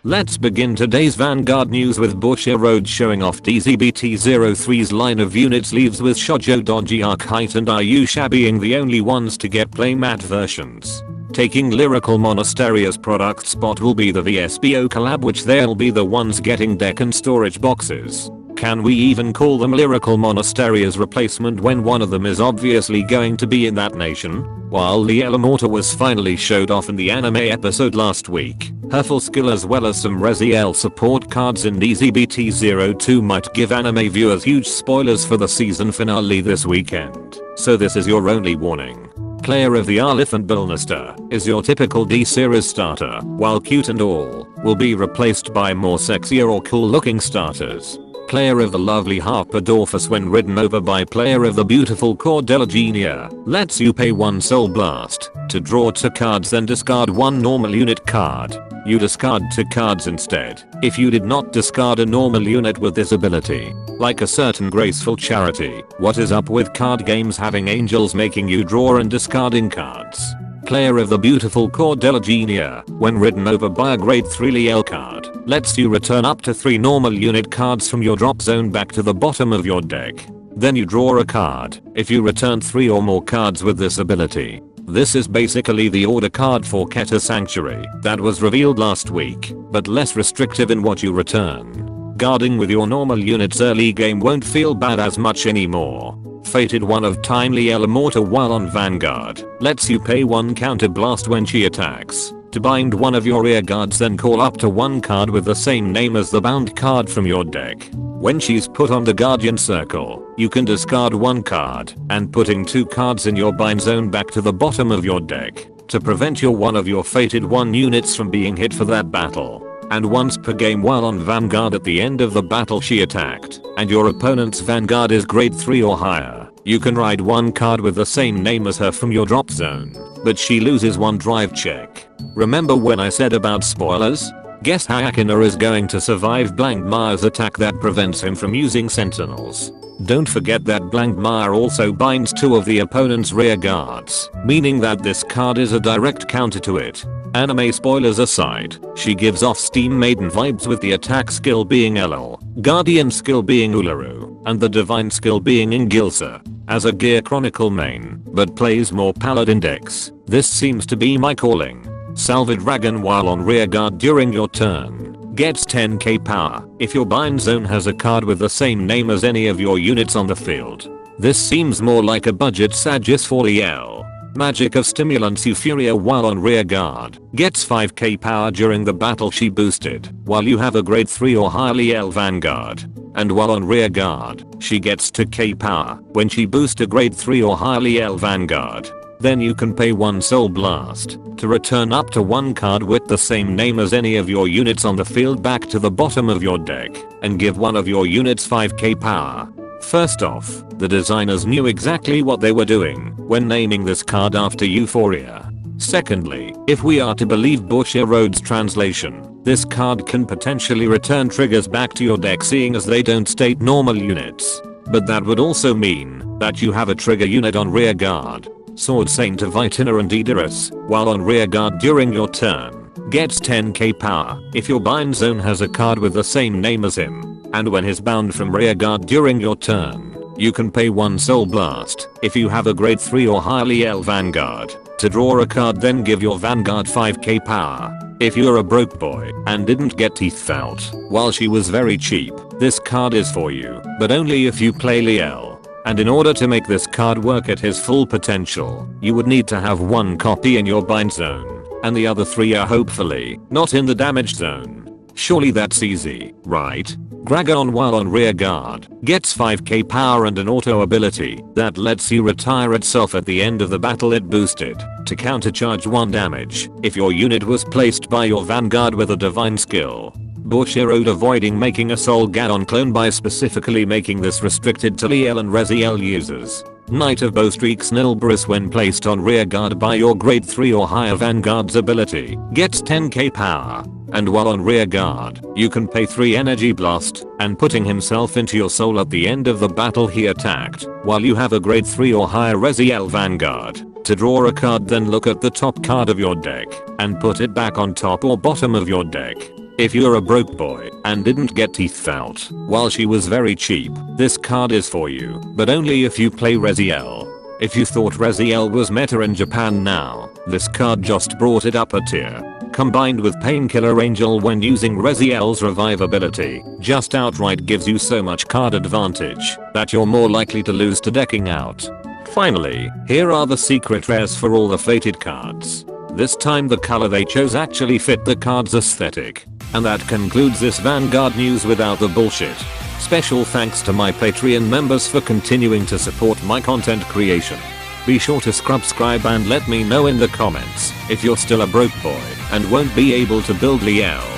Let's begin today's Vanguard news with Bushier Road showing off DZBT-03's line of units leaves with Shoujo Dodgy Archite and Ayusha being the only ones to get playmat versions. Taking Lyrical Monasteria's product spot will be the VSBO collab, which they'll be the ones getting deck and storage boxes. Can we even call them Lyrical Monasteria's replacement when one of them is obviously going to be in that nation? While Liael Amorta was finally showed off in the anime episode last week, her full skill as well as some Liael support cards in DZBT-02 might give anime viewers huge spoilers for the season finale this weekend. So this is your only warning. Player of the Elephant Billnister is your typical D-series starter, while cute and all will be replaced by more sexier or cool looking starters. Player of the lovely Harpadorphus when ridden over by player of the beautiful Cordella Genia lets you pay 1 Soul Blast to draw 2 cards then discard 1 normal unit card. You discard 2 cards instead if you did not discard a normal unit with this ability. Like a certain graceful charity, what is up with card games having angels making you draw and discarding cards? Player of the beautiful Cordella Genia, when ridden over by a grade 3 Liael card, lets you return up to 3 normal unit cards from your drop zone back to the bottom of your deck. Then you draw a card if you return 3 or more cards with this ability. This is basically the order card for Keta Sanctuary that was revealed last week, but less restrictive in what you return. Guarding with your normal units early game won't feel bad as much anymore. Fated One of Time Liael Amorta while on Vanguard lets you pay 1 counter blast when she attacks to bind one of your rear guards, then call up to 1 card with the same name as the bound card from your deck. When she's put on the Guardian Circle, you can discard 1 card and putting 2 cards in your bind zone back to the bottom of your deck to prevent one of your Fated One units from being hit for that battle. And once per game while on Vanguard at the end of the battle she attacked and your opponent's Vanguard is grade 3 or higher, you can ride 1 card with the same name as her from your drop zone, but she loses 1 drive check. Remember when I said about spoilers? Guess how Akina is going to survive Blankmire's attack that prevents him from using sentinels. Don't forget that Blankmire also binds 2 of the opponent's rear guards, meaning that this card is a direct counter to it. Anime spoilers aside, she gives off Steam Maiden vibes with the attack skill being Liael, Guardian skill being Uluru, and the divine skill being Ingilsa. As a Gear Chronicle main, but plays more Paladin decks, this seems to be my calling. Salva Dragon while on rear guard during your turn gets 10k power if your bind zone has a card with the same name as any of your units on the field. This seems more like a budget Sagis for Liael. Magic of Stimulants Euphoria while on rear guard gets 5k power during the battle she boosted while you have a grade 3 or higher Liael Vanguard. And while on rear guard, she gets 2k power when she boosts a grade 3 or higher Liael Vanguard. Then you can pay 1 Soul Blast to return up to 1 card with the same name as any of your units on the field back to the bottom of your deck and give one of your units 5k power. First off, the designers knew exactly what they were doing when naming this card after Euphoria. Secondly, if we are to believe Bushier Road's translation, this card can potentially return triggers back to your deck seeing as they don't state normal units. But that would also mean that you have a trigger unit on rear guard. Sword Saint of Itinerant while on rear guard during your turn gets 10k power if your bind zone has a card with the same name as him. And when he's bound from rear guard during your turn, you can pay 1 Soul Blast if you have a grade 3 or higher Liael Vanguard to draw a card, then give your Vanguard 5k power. If you're a broke boy and didn't get Teeth out while she was very cheap, this card is for you, but only if you play Liael. And in order to make this card work at his full potential, you would need to have 1 copy in your bind zone, and the other 3 are hopefully not in the damage zone. Surely that's easy, right? Gragon while on rear guard gets 5k power and an auto ability that lets you retire itself at the end of the battle it boosted to countercharge 1 damage if your unit was placed by your Vanguard with a divine skill. Bushier Road avoiding making a Soul Gadon clone by specifically making this restricted to Liael and Liael users. Knight of Bowstreaks Nilbris when placed on rear guard by your grade 3 or higher Vanguard's ability gets 10k power. And while on rear guard, you can pay 3 energy blast and putting himself into your soul at the end of the battle he attacked while you have a grade 3 or higher Liael Vanguard to draw a card, then look at the top card of your deck and put it back on top or bottom of your deck. If you're a broke boy and didn't get teeth out while she was very cheap, this card is for you, but only if you play Liael. If you thought Liael was meta in Japan now, this card just brought it up a tier. Combined with Painkiller Angel when using Liael's revive ability, just outright gives you so much card advantage that you're more likely to lose to decking out. Finally, here are the secret rares for all the fated cards. This time the color they chose actually fit the card's aesthetic. And that concludes this Vanguard news without the bullshit. Special thanks to my Patreon members for continuing to support my content creation. Be sure to subscribe and let me know in the comments if you're still a broke boy and won't be able to build Liael.